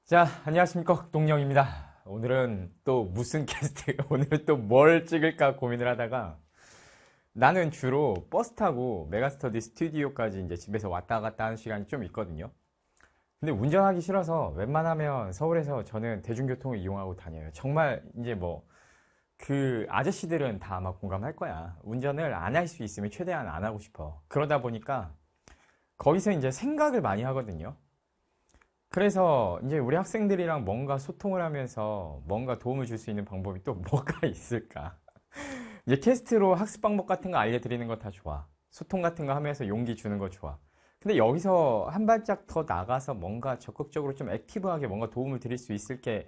자, 안녕하십니까. 흑동영입니다. 오늘은 또 무슨 캐스트, 오늘 또 뭘 찍을까 고민을 하다가 나는 주로 버스 타고 메가스터디 스튜디오까지 이제 집에서 왔다 갔다 하는 시간이 좀 있거든요. 근데 운전하기 싫어서 웬만하면 서울에서 저는 대중교통을 이용하고 다녀요. 정말 이제 뭐, 그 아저씨들은 다 아마 공감할 거야. 운전을 안 할 수 있으면 최대한 안 하고 싶어. 그러다 보니까 거기서 이제 생각을 많이 하거든요. 그래서 이제 우리 학생들이랑 뭔가 소통을 하면서 뭔가 도움을 줄 수 있는 방법이 또 뭐가 있을까? 이제 캐스트로 학습 방법 같은 거 알려드리는 거 다 좋아. 소통 같은 거 하면서 용기 주는 거 좋아. 근데 여기서 한 발짝 더 나가서 뭔가 적극적으로 좀 액티브하게 뭔가 도움을 드릴 수 있을 게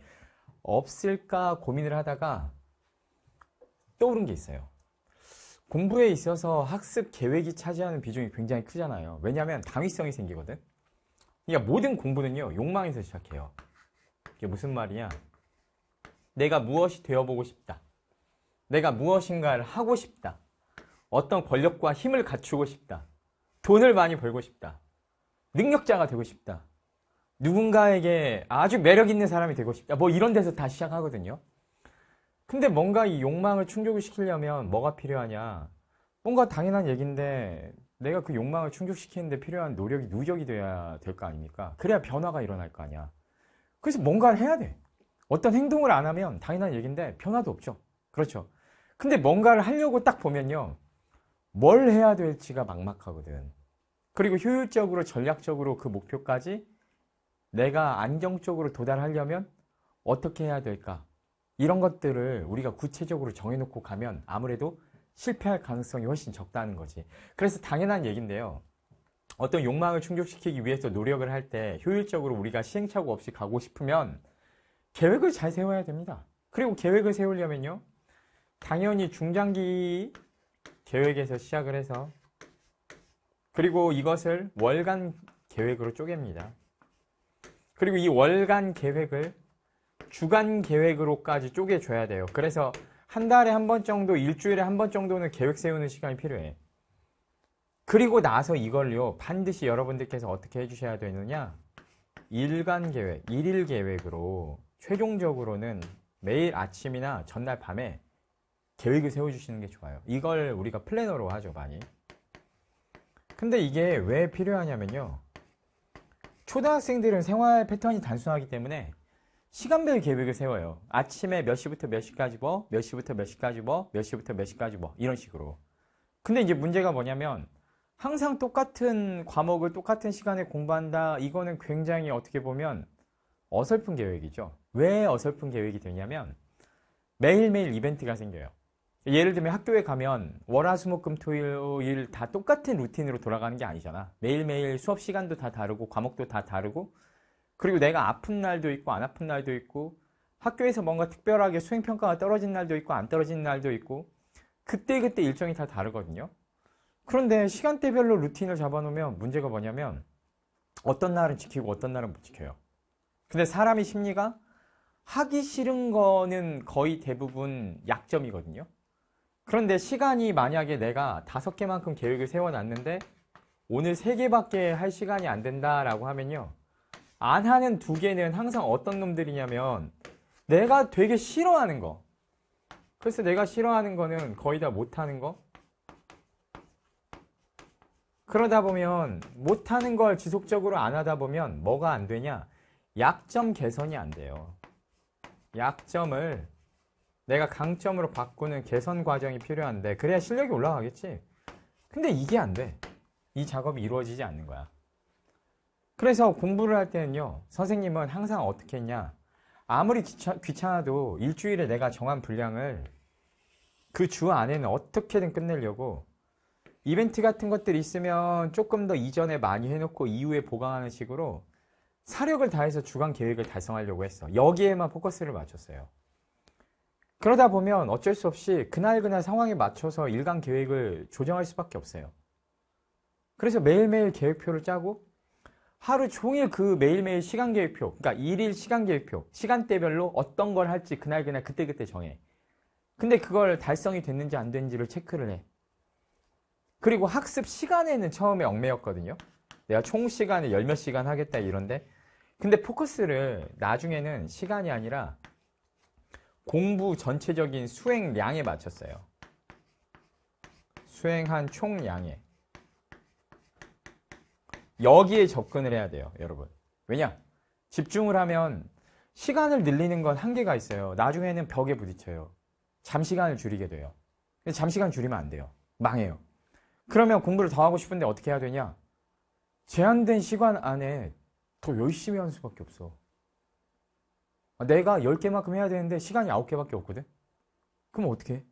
없을까 고민을 하다가 떠오른 게 있어요. 공부에 있어서 학습 계획이 차지하는 비중이 굉장히 크잖아요. 왜냐하면 당위성이 생기거든. 그러니까 모든 공부는요, 욕망에서 시작해요. 이게 무슨 말이냐? 내가 무엇이 되어보고 싶다. 내가 무엇인가를 하고 싶다. 어떤 권력과 힘을 갖추고 싶다. 돈을 많이 벌고 싶다. 능력자가 되고 싶다. 누군가에게 아주 매력 있는 사람이 되고 싶다. 뭐 이런 데서 다 시작하거든요. 근데 뭔가 이 욕망을 충족을 시키려면 뭐가 필요하냐? 뭔가 당연한 얘기인데 내가 그 욕망을 충족시키는데 필요한 노력이 누적이 돼야 될 거 아닙니까? 그래야 변화가 일어날 거 아니야. 그래서 뭔가를 해야 돼. 어떤 행동을 안 하면 당연한 얘기인데 변화도 없죠. 그렇죠. 근데 뭔가를 하려고 딱 보면요. 뭘 해야 될지가 막막하거든. 그리고 효율적으로 전략적으로 그 목표까지 내가 안정적으로 도달하려면 어떻게 해야 될까? 이런 것들을 우리가 구체적으로 정해놓고 가면 아무래도 실패할 가능성이 훨씬 적다는 거지. 그래서 당연한 얘기인데요. 어떤 욕망을 충족시키기 위해서 노력을 할 때 효율적으로 우리가 시행착오 없이 가고 싶으면 계획을 잘 세워야 됩니다. 그리고 계획을 세우려면요. 당연히 중장기 계획에서 시작을 해서 그리고 이것을 월간 계획으로 쪼갭니다. 그리고 이 월간 계획을 주간 계획으로까지 쪼개줘야 돼요. 그래서 한 달에 한 번 정도, 일주일에 한 번 정도는 계획 세우는 시간이 필요해. 그리고 나서 이걸요, 반드시 여러분들께서 어떻게 해주셔야 되느냐? 일간 계획, 일일 계획으로 최종적으로는 매일 아침이나 전날 밤에 계획을 세워주시는 게 좋아요. 이걸 우리가 플래너로 하죠, 많이. 근데 이게 왜 필요하냐면요. 초등학생들은 생활 패턴이 단순하기 때문에 시간별 계획을 세워요. 아침에 몇 시부터 몇 시까지 뭐, 몇 시부터 몇 시까지 뭐, 몇 시부터 몇 시까지 뭐, 이런 식으로. 근데 이제 문제가 뭐냐면, 항상 똑같은 과목을 똑같은 시간에 공부한다. 이거는 굉장히 어떻게 보면 어설픈 계획이죠. 왜 어설픈 계획이 되냐면, 매일매일 이벤트가 생겨요. 예를 들면 학교에 가면 월화수목금토일 다 똑같은 루틴으로 돌아가는 게 아니잖아. 매일매일 수업 시간도 다 다르고, 과목도 다 다르고, 그리고 내가 아픈 날도 있고 안 아픈 날도 있고 학교에서 뭔가 특별하게 수행평가가 떨어진 날도 있고 안 떨어진 날도 있고 그때그때 일정이 다 다르거든요. 그런데 시간대별로 루틴을 잡아놓으면 문제가 뭐냐면 어떤 날은 지키고 어떤 날은 못 지켜요. 근데 사람의 심리가 하기 싫은 거는 거의 대부분 약점이거든요. 그런데 시간이 만약에 내가 5개만큼 계획을 세워놨는데 오늘 3개밖에 할 시간이 안 된다라고 하면요. 안 하는 2개는 항상 어떤 놈들이냐면 내가 되게 싫어하는 거. 그래서 내가 싫어하는 거는 거의 다 못하는 거. 그러다 보면 못하는 걸 지속적으로 안 하다 보면 뭐가 안 되냐? 약점 개선이 안 돼요. 약점을 내가 강점으로 바꾸는 개선 과정이 필요한데 그래야 실력이 올라가겠지. 근데 이게 안 돼. 이 작업이 이루어지지 않는 거야. 그래서 공부를 할 때는요, 선생님은 항상 어떻게 했냐. 아무리 귀찮아도 일주일에 내가 정한 분량을 그 주 안에는 어떻게든 끝내려고 이벤트 같은 것들이 있으면 조금 더 이전에 많이 해놓고 이후에 보강하는 식으로 사력을 다해서 주간 계획을 달성하려고 했어. 여기에만 포커스를 맞췄어요. 그러다 보면 어쩔 수 없이 그날그날 상황에 맞춰서 일간 계획을 조정할 수밖에 없어요. 그래서 매일매일 계획표를 짜고 하루 종일 그 매일매일 시간계획표, 그러니까 일일 시간계획표, 시간대별로 어떤 걸 할지 그날 그때그때 정해. 근데 그걸 달성이 됐는지 안 됐는지를 체크를 해. 그리고 학습 시간에는 처음에 얽매였거든요. 내가 총 시간에 열 몇 시간 하겠다 이런데 근데 포커스를 나중에는 시간이 아니라 공부 전체적인 수행량에 맞췄어요. 수행한 총량에. 여기에 접근을 해야 돼요, 여러분. 왜냐? 집중을 하면 시간을 늘리는 건 한계가 있어요. 나중에는 벽에 부딪혀요. 잠시간을 줄이게 돼요. 근데 잠시간 줄이면 안 돼요. 망해요. 그러면 공부를 더 하고 싶은데 어떻게 해야 되냐? 제한된 시간 안에 더 열심히 하는 수밖에 없어. 내가 10개만큼 해야 되는데 시간이 9개밖에 없거든? 그럼 어떻게 해?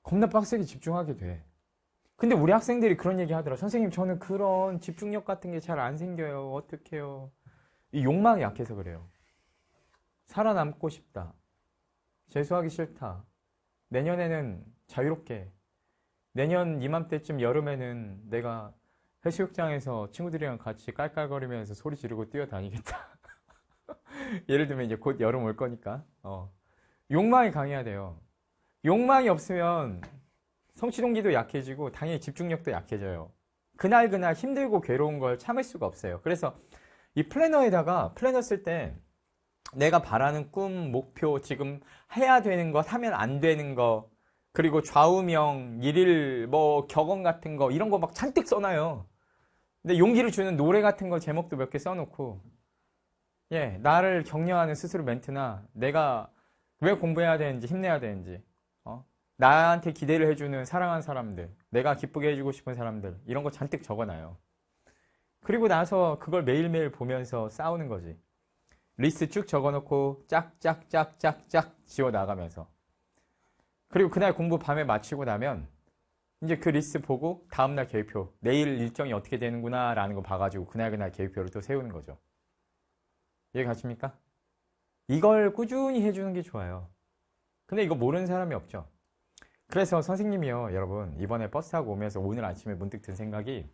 겁나 빡세게 집중하게 돼. 근데 우리 학생들이 그런 얘기 하더라. 선생님, 저는 그런 집중력 같은 게 잘 안 생겨요. 어떡해요? 이 욕망이 약해서 그래요. 살아남고 싶다. 재수하기 싫다. 내년에는 자유롭게. 내년 이맘때쯤 여름에는 내가 해수욕장에서 친구들이랑 같이 깔깔거리면서 소리 지르고 뛰어다니겠다. 예를 들면 이제 곧 여름 올 거니까. 욕망이 강해야 돼요. 욕망이 없으면 성취동기도 약해지고 당연히 집중력도 약해져요. 그날그날 힘들고 괴로운 걸 참을 수가 없어요. 그래서 이 플래너에다가 플래너 쓸 때 내가 바라는 꿈, 목표, 지금 해야 되는 것, 하면 안 되는 거, 그리고 좌우명, 일일, 격언 같은 거 이런 거 막 잔뜩 써놔요. 근데 용기를 주는 노래 같은 거 제목도 몇 개 써놓고, 예, 나를 격려하는 스스로 멘트나 내가 왜 공부해야 되는지, 힘내야 되는지, 나한테 기대를 해주는 사랑하는 사람들, 내가 기쁘게 해주고 싶은 사람들, 이런 거 잔뜩 적어놔요. 그리고 나서 그걸 매일매일 보면서 싸우는 거지. 리스트 쭉 적어놓고 짝짝짝짝짝 지워나가면서. 그리고 그날 공부 밤에 마치고 나면 이제 그 리스트 보고 다음날 계획표, 내일 일정이 어떻게 되는구나 라는 거 봐가지고 그날 계획표를 또 세우는 거죠. 이해 가십니까? 이걸 꾸준히 해주는 게 좋아요. 근데 이거 모르는 사람이 없죠. 그래서 선생님이요, 여러분, 이번에 버스 타고 오면서 오늘 아침에 문득 든 생각이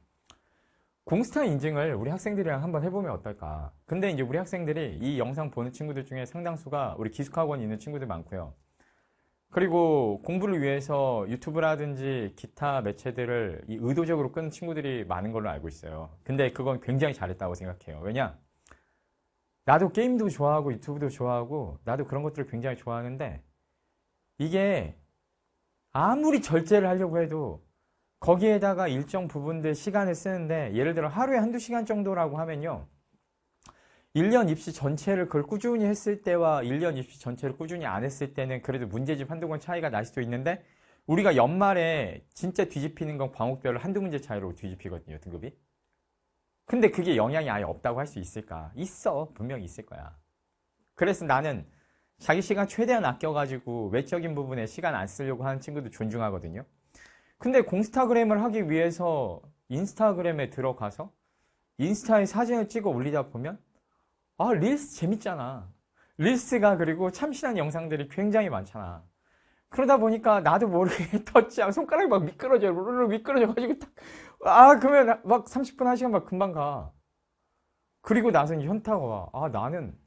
공스타 인증을 우리 학생들이랑 한번 해보면 어떨까. 근데 이제 우리 학생들이 이 영상 보는 친구들 중에 상당수가 우리 기숙학원에 있는 친구들 많고요. 그리고 공부를 위해서 유튜브라든지 기타 매체들을 의도적으로 끄는 친구들이 많은 걸로 알고 있어요. 근데 그건 굉장히 잘했다고 생각해요. 왜냐? 나도 게임도 좋아하고 유튜브도 좋아하고 나도 그런 것들을 굉장히 좋아하는데 이게 아무리 절제를 하려고 해도 거기에다가 일정 부분들 시간을 쓰는데 예를 들어 하루에 한두 시간 정도라고 하면요. 1년 입시 전체를 그걸 꾸준히 했을 때와 1년 입시 전체를 꾸준히 안 했을 때는 그래도 문제집 한두 권 차이가 날 수도 있는데 우리가 연말에 진짜 뒤집히는 건 과목별로 한두 문제 차이로 뒤집히거든요, 등급이. 근데 그게 영향이 아예 없다고 할 수 있을까? 있어. 분명히 있을 거야. 그래서 나는 자기 시간 최대한 아껴가지고 외적인 부분에 시간 안 쓰려고 하는 친구도 존중하거든요. 근데 공스타그램을 하기 위해서 인스타그램에 들어가서 인스타에 사진을 찍어 올리다 보면 릴스 재밌잖아. 릴스가 그리고 참신한 영상들이 굉장히 많잖아. 그러다 보니까 나도 모르게 터치하고 손가락이 막 미끄러져요. 룰루 미끄러져가지고 그러면 막 30분, 1시간 막 금방 가. 그리고 나서 현타가 와. 나는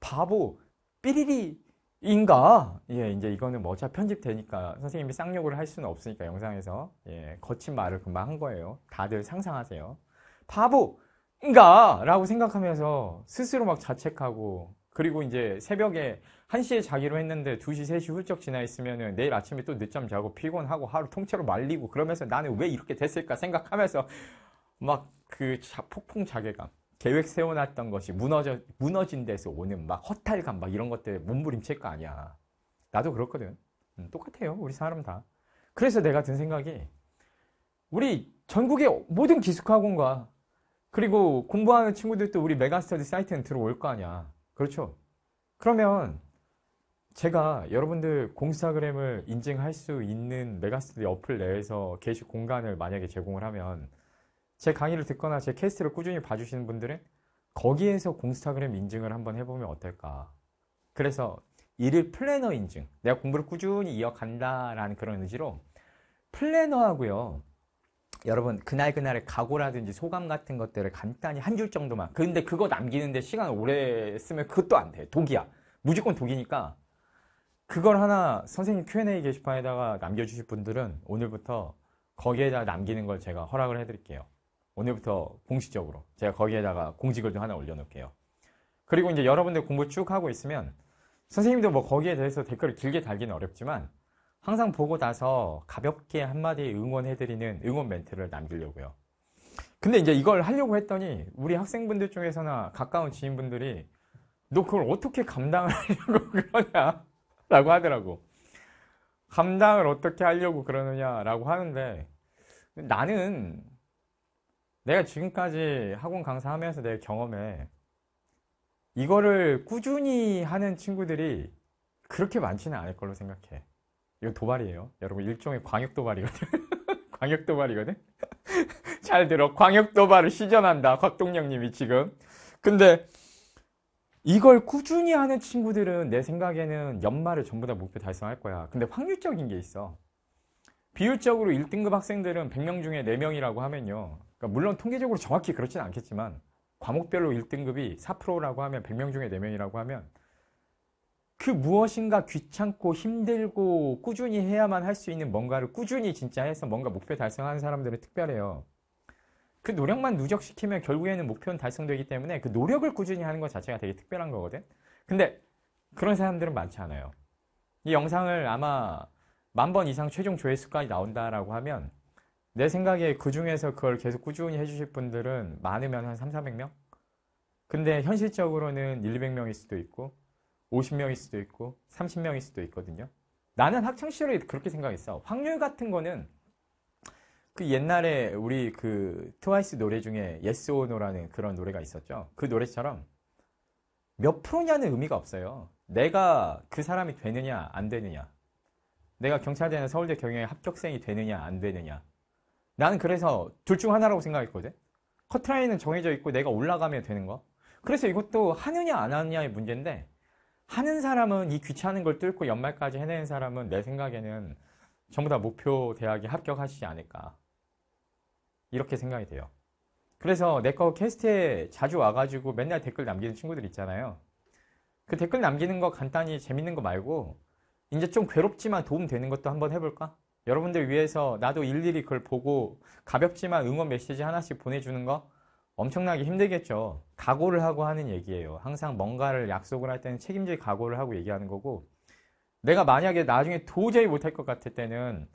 바보 삐리리인가? 예, 이제 이거는 뭐 어차피 편집되니까 선생님이 쌍욕을 할 수는 없으니까 영상에서 거친 말을 금방 한 거예요. 다들 상상하세요. 바보인가? 라고 생각하면서 스스로 막 자책하고 그리고 이제 새벽에 1시에 자기로 했는데 2시, 3시 훌쩍 지나 있으면은 내일 아침에 또 늦잠 자고 피곤하고 하루 통째로 말리고 그러면서 나는 왜 이렇게 됐을까 생각하면서 막 그 폭풍 자괴감. 계획 세워놨던 것이 무너진 데서 오는 막 허탈감 막 이런 것들 몸부림칠 거 아니야. 나도 그렇거든. 똑같아요. 우리 사람 다. 그래서 내가 든 생각이 우리 전국의 모든 기숙학원과 그리고 공부하는 친구들도 우리 메가스터디 사이트는 들어올 거 아니야. 그렇죠? 그러면 제가 여러분들 공스타그램을 인증할 수 있는 메가스터디 어플 내에서 게시 공간을 만약에 제공을 하면 제 강의를 듣거나 제 캐스트를 꾸준히 봐주시는 분들은 거기에서 공스타그램 인증을 한번 해보면 어떨까. 그래서 일일 플래너 인증, 내가 공부를 꾸준히 이어간다라는 그런 의지로 플래너하고요. 여러분 그날그날의 각오라든지 소감 같은 것들을 간단히 한 줄 정도만. 근데 그거 남기는데 시간 오래 쓰면 그것도 안 돼. 독이야. 무조건 독이니까 그걸 하나 선생님 Q&A 게시판에다가 남겨주실 분들은 오늘부터 거기에다 남기는 걸 제가 허락을 해드릴게요. 오늘부터 공식적으로 제가 거기에다가 공지글도 하나 올려놓을게요. 그리고 이제 여러분들 공부 쭉 하고 있으면 선생님도 뭐 거기에 대해서 댓글을 길게 달기는 어렵지만 항상 보고 나서 가볍게 한마디 응원해드리는 응원 멘트를 남기려고요. 근데 이제 이걸 하려고 했더니 우리 학생분들 중에서나 가까운 지인분들이 너 그걸 어떻게 감당을 하려고 그러냐 라고 하더라고. 감당을 어떻게 하려고 그러느냐라고 하는데 나는 내가 지금까지 학원 강사하면서 내 경험에 이거를 꾸준히 하는 친구들이 그렇게 많지는 않을 걸로 생각해. 이거 도발이에요. 여러분 일종의 광역 도발이거든. 광역 도발이거든. 잘 들어. 광역 도발을 시전한다. 곽동영님이 지금. 근데 이걸 꾸준히 하는 친구들은 내 생각에는 연말에 전부 다 목표 달성할 거야. 근데 확률적인 게 있어. 비율적으로 1등급 학생들은 100명 중에 4명이라고 하면요. 그러니까 물론 통계적으로 정확히 그렇진 않겠지만 과목별로 1등급이 4%라고 하면 100명 중에 4명이라고 하면 그 무엇인가 귀찮고 힘들고 꾸준히 해야만 할 수 있는 뭔가를 꾸준히 진짜 해서 뭔가 목표 달성하는 사람들은 특별해요. 그 노력만 누적시키면 결국에는 목표는 달성되기 때문에 그 노력을 꾸준히 하는 것 자체가 되게 특별한 거거든. 근데 그런 사람들은 많지 않아요. 이 영상을 아마 10,000번 이상 최종 조회수까지 나온다라고 하면 내 생각에 그 중에서 그걸 계속 꾸준히 해주실 분들은 많으면 한 300~400명? 근데 현실적으로는 100~200명일 수도 있고 50명일 수도 있고 30명일 수도 있거든요. 나는 학창시절에 그렇게 생각했어. 확률 같은 거는 그 옛날에 우리 그 트와이스 노래 중에 Yes or No라는 그런 노래가 있었죠. 그 노래처럼 몇 프로냐는 의미가 없어요. 내가 그 사람이 되느냐 안 되느냐, 내가 경찰대나 서울대 경영에 합격생이 되느냐 안 되느냐, 나는 그래서 둘 중 하나라고 생각했거든. 커트라인은 정해져 있고 내가 올라가면 되는 거. 그래서 이것도 하느냐 안 하느냐의 문제인데 하는 사람은 이 귀찮은 걸 뚫고 연말까지 해내는 사람은 내 생각에는 전부 다 목표 대학에 합격하시지 않을까 이렇게 생각이 돼요. 그래서 내 거 캐스트에 자주 와가지고 맨날 댓글 남기는 친구들 있잖아요. 그 댓글 남기는 거 간단히 재밌는 거 말고 이제 좀 괴롭지만 도움 되는 것도 한번 해볼까? 여러분들 위해서 나도 일일이 그걸 보고 가볍지만 응원 메시지 하나씩 보내주는 거 엄청나게 힘들겠죠. 각오를 하고 하는 얘기예요. 항상 뭔가를 약속을 할 때는 책임질 각오를 하고 얘기하는 거고, 내가 만약에 나중에 도저히 못할 것 같을 때는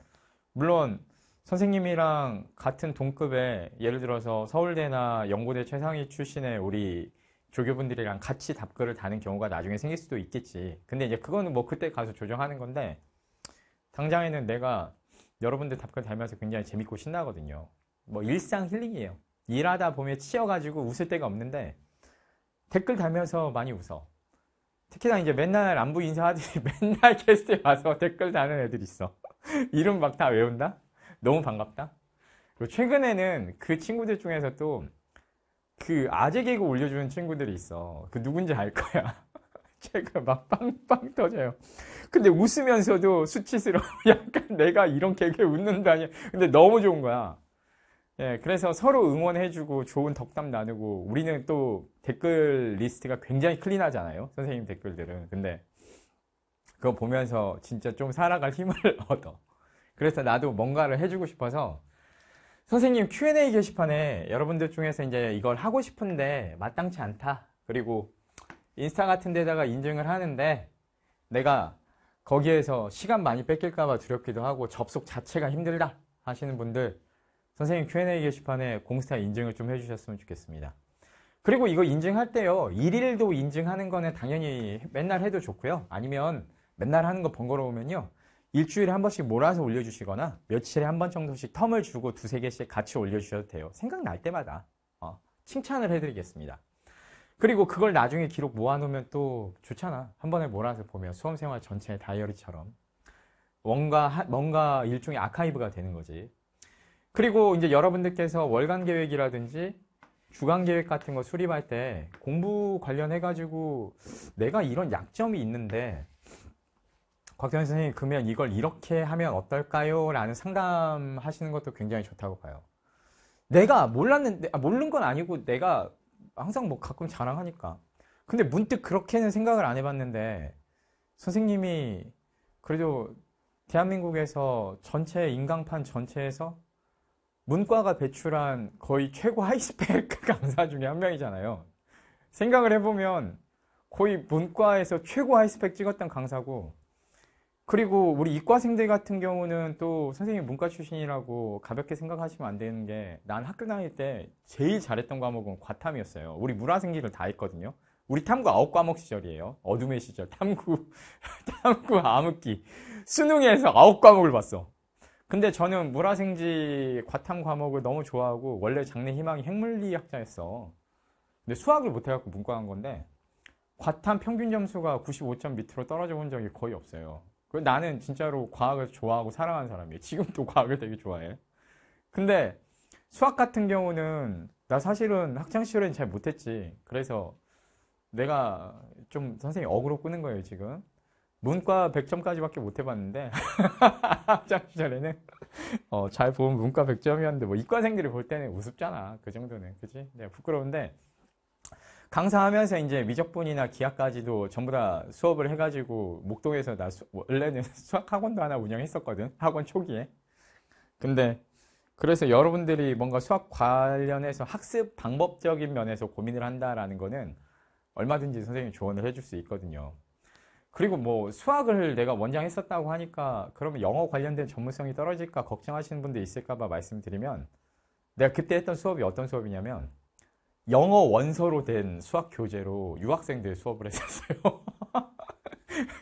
물론 선생님이랑 같은 동급의 예를 들어서 서울대나 연고대 최상위 출신의 우리 조교분들이랑 같이 답글을 다는 경우가 나중에 생길 수도 있겠지. 근데 이제 그거는 뭐 그때 가서 조정하는 건데 당장에는 내가 여러분들 답글 달면서 굉장히 재밌고 신나거든요. 뭐 일상 힐링이에요. 일하다 보면 치여가지고 웃을 데가 없는데 댓글 달면서 많이 웃어. 특히나 이제 맨날 안부 인사하듯이 맨날 게스트에 와서 댓글 다는 애들 있어. 이름 막 다 외운다? 너무 반갑다. 그리고 최근에는 그 친구들 중에서 또 그 아재 개그 올려주는 친구들이 있어. 그 누군지 알 거야. 제가 막 빵빵 터져요. 근데 웃으면서도 수치스러워. 약간 내가 이런 개그에 웃는다니. 근데 너무 좋은 거야. 예, 그래서 서로 응원해주고 좋은 덕담 나누고, 우리는 또 댓글 리스트가 굉장히 클린하잖아요. 선생님 댓글들은. 근데 그거 보면서 진짜 좀 살아갈 힘을 얻어. 그래서 나도 뭔가를 해주고 싶어서 선생님 Q&A 게시판에 여러분들 중에서 이제 이걸 하고 싶은데 마땅치 않다. 그리고 인스타 같은 데다가 인증을 하는데 내가 거기에서 시간 많이 뺏길까봐 두렵기도 하고 접속 자체가 힘들다 하시는 분들 선생님 Q&A 게시판에 공스타 인증을 좀 해주셨으면 좋겠습니다. 그리고 이거 인증할 때요, 일일도 인증하는 거는 당연히 맨날 해도 좋고요. 아니면 맨날 하는 거 번거로우면요, 일주일에 한 번씩 몰아서 올려주시거나 며칠에 한 번 정도씩 텀을 주고 2~3개씩 같이 올려주셔도 돼요. 생각날 때마다 칭찬을 해드리겠습니다. 그리고 그걸 나중에 기록 모아놓으면 또 좋잖아. 한 번에 몰아서 보면 수험생활 전체의 다이어리처럼 뭔가 일종의 아카이브가 되는 거지. 그리고 이제 여러분들께서 월간 계획이라든지 주간 계획 같은 거 수립할 때 공부 관련해가지고 내가 이런 약점이 있는데 곽동현 선생님 그러면 이걸 이렇게 하면 어떨까요? 라는 상담하시는 것도 굉장히 좋다고 봐요. 내가 몰랐는데, 모르는 건 아니고 내가 항상 뭐 가끔 자랑하니까. 근데 문득 그렇게는 생각을 안 해봤는데 선생님이 그래도 대한민국에서 전체 인강판 전체에서 문과가 배출한 거의 최고 하이스펙 강사 중에 한 명이잖아요. 생각을 해보면 거의 문과에서 최고 하이스펙 찍었던 강사고, 그리고 우리 이과생들 같은 경우는 또 선생님 문과 출신이라고 가볍게 생각하시면 안 되는 게, 난 학교 다닐 때 제일 잘했던 과목은 과탐이었어요. 우리 물화생기를 다 했거든요. 우리 탐구 9과목 시절이에요. 어둠의 시절. 탐구, 탐구 암흑기. 수능에서 9과목을 봤어. 근데 저는 물화생지 과탐 과목을 너무 좋아하고, 원래 장래 희망이 핵물리학자였어. 근데 수학을 못해갖고 문과 간 건데, 과탐 평균 점수가 95점 밑으로 떨어져 본 적이 거의 없어요. 나는 진짜로 과학을 좋아하고 사랑하는 사람이에요. 지금도 과학을 되게 좋아해. 근데 수학 같은 경우는 나 사실은 학창시절엔 잘 못했지. 그래서 내가 좀 선생님 어그로 끄는 거예요, 지금. 문과 100점까지밖에 못 해봤는데 학창시절에는 잘 보면 문과 100점이었는데 뭐 이과생들이 볼 때는 우습잖아. 그 정도는. 그치? 내가 부끄러운데 강사하면서 이제 미적분이나 기하까지도 전부 다 수업을 해가지고 목동에서 나 원래는 수학 학원도 하나 운영했었거든. 학원 초기에. 근데 그래서 여러분들이 뭔가 수학 관련해서 학습 방법적인 면에서 고민을 한다라는 거는 얼마든지 선생님이 조언을 해줄 수 있거든요. 그리고 뭐 수학을 내가 원장 했었다고 하니까 그러면 영어 관련된 전문성이 떨어질까 걱정하시는 분들 있을까 봐 말씀드리면, 내가 그때 했던 수업이 어떤 수업이냐면 영어 원서로 된 수학 교재로 유학생들 수업을 했었어요.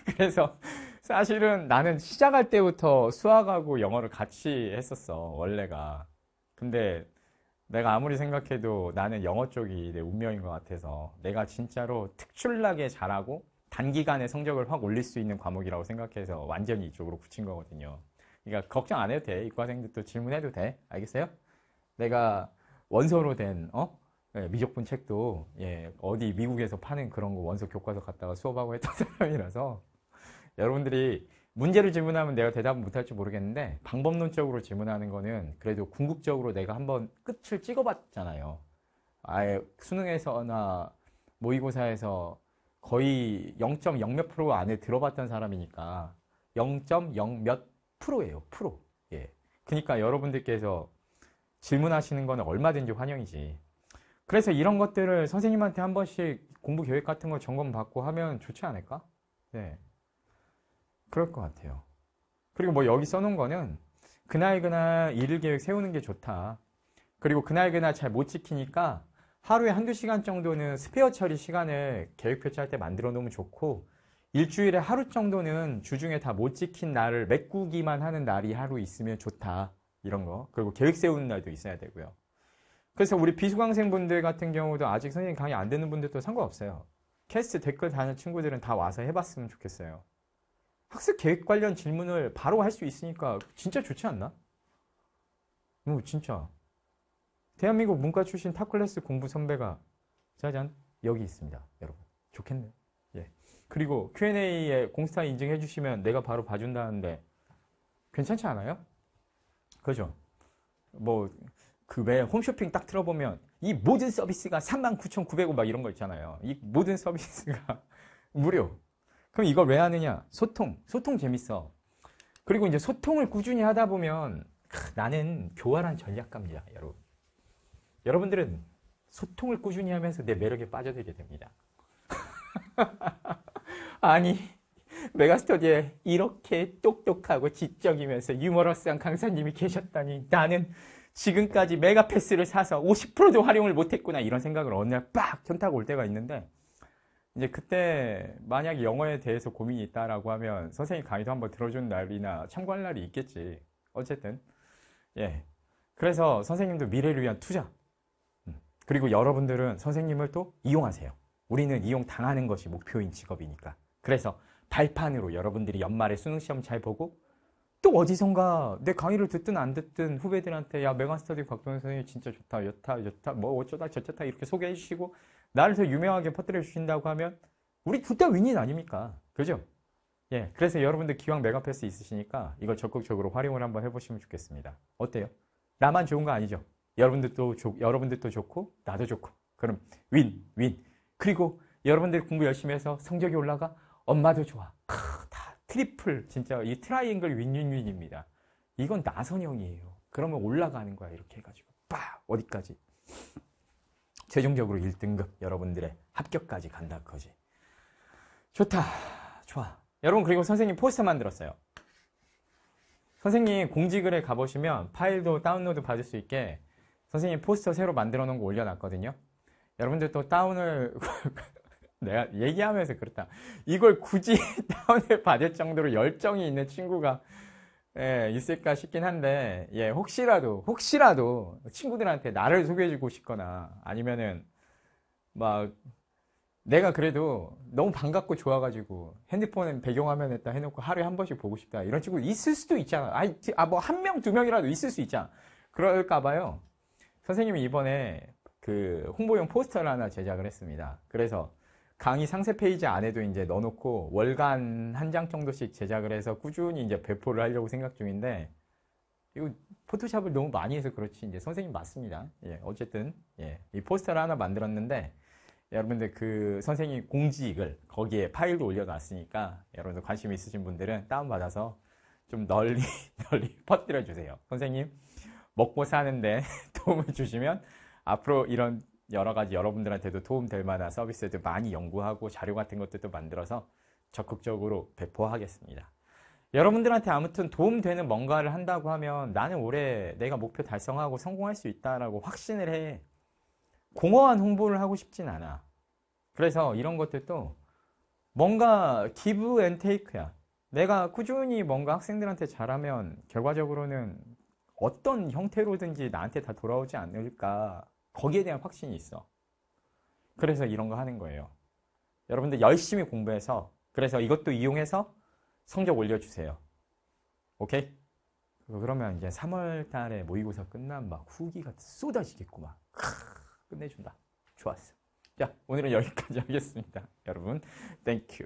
그래서 사실은 나는 시작할 때부터 수학하고 영어를 같이 했었어, 원래가. 근데 내가 아무리 생각해도 나는 영어 쪽이 내 운명인 것 같아서 내가 진짜로 특출나게 잘하고 단기간에 성적을 확 올릴 수 있는 과목이라고 생각해서 완전히 이쪽으로 붙인 거거든요. 그러니까 걱정 안 해도 돼. 이과생들도 질문해도 돼. 알겠어요? 내가 원서로 된 미적분 책도 어디 미국에서 파는 그런 거 원서 교과서 갖다가 수업하고 했던 사람이라서, 여러분들이 문제를 질문하면 내가 대답은 못할지 모르겠는데 방법론적으로 질문하는 거는 그래도 궁극적으로 내가 한번 끝을 찍어봤잖아요. 아예 수능에서나 모의고사에서 거의 0.0 몇 프로 안에 들어봤던 사람이니까 0.0 몇 프로예요. 프로. 예. 그러니까 여러분들께서 질문하시는 거는 얼마든지 환영이지. 그래서 이런 것들을 선생님한테 한 번씩 공부 계획 같은 거 점검 받고 하면 좋지 않을까? 네. 그럴 것 같아요. 그리고 뭐 여기 써놓은 거는 그날 일일 계획 세우는 게 좋다. 그리고 그날 잘 못 지키니까 하루에 한두 시간 정도는 스페어 처리 시간을 계획표 짤 때 만들어 놓으면 좋고, 일주일에 하루 정도는 주중에 다 못 지킨 날을 메꾸기만 하는 날이 하루 있으면 좋다. 이런 거. 그리고 계획 세우는 날도 있어야 되고요. 그래서 우리 비수강생분들 같은 경우도 아직 선생님 강의 안 되는 분들도 상관없어요. 캐스트 댓글 다는 친구들은 다 와서 해봤으면 좋겠어요. 학습 계획 관련 질문을 바로 할 수 있으니까 진짜 좋지 않나? 진짜. 대한민국 문과 출신 탑클래스 공부 선배가 짜잔 여기 있습니다. 여러분. 좋겠네요. 예. 그리고 Q&A에 공스타 인증해 주시면 내가 바로 봐준다는데 괜찮지 않아요? 그죠? 뭐 그 외에 홈쇼핑 딱 들어보면 이 모든 서비스가 39,900원 막 이런 거 있잖아요. 이 모든 서비스가 무료. 그럼 이걸 왜 하느냐? 소통 재밌어. 그리고 이제 소통을 꾸준히 하다 보면 나는 교활한 전략가입니다, 여러분. 여러분들은 소통을 꾸준히 하면서 내 매력에 빠져들게 됩니다. 아니, 메가스터디에 이렇게 똑똑하고 지적이면서 유머러스한 강사님이 계셨다니 나는 지금까지 메가패스를 사서 50%도 활용을 못했구나, 이런 생각을 어느 날 빡 현타가 올 때가 있는데, 이제 그때 만약에 영어에 대해서 고민이 있다라고 하면 선생님 강의도 한번 들어주는 날이나 참고할 날이 있겠지. 어쨌든 예. 그래서 선생님도 미래를 위한 투자. 그리고 여러분들은 선생님을 또 이용하세요. 우리는 이용당하는 것이 목표인 직업이니까. 그래서 발판으로 여러분들이 연말에 수능시험 잘 보고 또 어디선가 내 강의를 듣든 안 듣든 후배들한테 야, 메가스터디 곽동현 선생님 진짜 좋다, 여타 뭐 어쩌다 저쩌다 이렇게 소개해 주시고 나를 더 유명하게 퍼뜨려 주신다고 하면 우리 둘 다 윈윈 아닙니까? 그죠? 예. 그래서 여러분들 기왕 메가패스 있으시니까 이걸 적극적으로 활용을 한번 해보시면 좋겠습니다. 어때요? 나만 좋은 거 아니죠? 여러분들도 좋고 나도 좋고. 그럼 윈. 그리고 여러분들 공부 열심히 해서 성적이 올라가 엄마도 좋아. 다 트리플, 진짜 이 트라이앵글 윈윈입니다. 이건 나선형이에요. 그러면 올라가는 거야. 이렇게 해가지고 빡 어디까지? 최종적으로 1등급 여러분들의 합격까지 간다 그거지. 좋다. 좋아. 여러분, 그리고 선생님 포스터 만들었어요. 선생님 공지글에 가보시면 파일도 다운로드 받을 수 있게 선생님 포스터 새로 만들어 놓은 거 올려놨거든요. 여러분들 또 다운을 내가 얘기하면서 그렇다. 이걸 굳이 다운을 받을 정도로 열정이 있는 친구가 있을까 싶긴 한데, 혹시라도 친구들한테 나를 소개해주고 싶거나 아니면은 막 내가 그래도 너무 반갑고 좋아가지고 핸드폰 배경화면에다 해놓고 하루에 한 번씩 보고 싶다 이런 친구 있을 수도 있잖아. 뭐 한 명, 두 명이라도 있을 수 있잖아. 그럴까봐요. 선생님이 이번에 그 홍보용 포스터를 하나 제작을 했습니다. 그래서 강의 상세 페이지 안에도 이제 넣어놓고 월간 한 장 정도씩 제작을 해서 꾸준히 이제 배포를 하려고 생각 중인데, 이거 포토샵을 너무 많이 해서 그렇지 이제 선생님 맞습니다. 어쨌든 이 포스터를 하나 만들었는데, 여러분들 그 선생님 공지글 거기에 파일도 올려놨으니까 여러분들 관심 있으신 분들은 다운받아서 좀 널리 퍼뜨려 주세요. 선생님 먹고 사는데 도움을 주시면 앞으로 이런 여러 가지 여러분들한테도 도움될 만한 서비스들 많이 연구하고 자료 같은 것들도 만들어서 적극적으로 배포하겠습니다. 여러분들한테 아무튼 도움되는 뭔가를 한다고 하면 나는 올해 내가 목표 달성하고 성공할 수 있다라고 확신을 해. 공허한 홍보를 하고 싶진 않아. 그래서 이런 것들도 뭔가 기브 앤 테이크야. 내가 꾸준히 뭔가 학생들한테 잘하면 결과적으로는 어떤 형태로든지 나한테 다 돌아오지 않을까. 거기에 대한 확신이 있어. 그래서 이런 거 하는 거예요. 여러분들 열심히 공부해서, 그래서 이것도 이용해서 성적 올려주세요. 오케이? 그러면 이제 3월 달에 모의고사 끝나면 막 후기가 쏟아지겠구만. 끝내준다. 좋았어. 자, 오늘은 여기까지 하겠습니다. 여러분, 땡큐.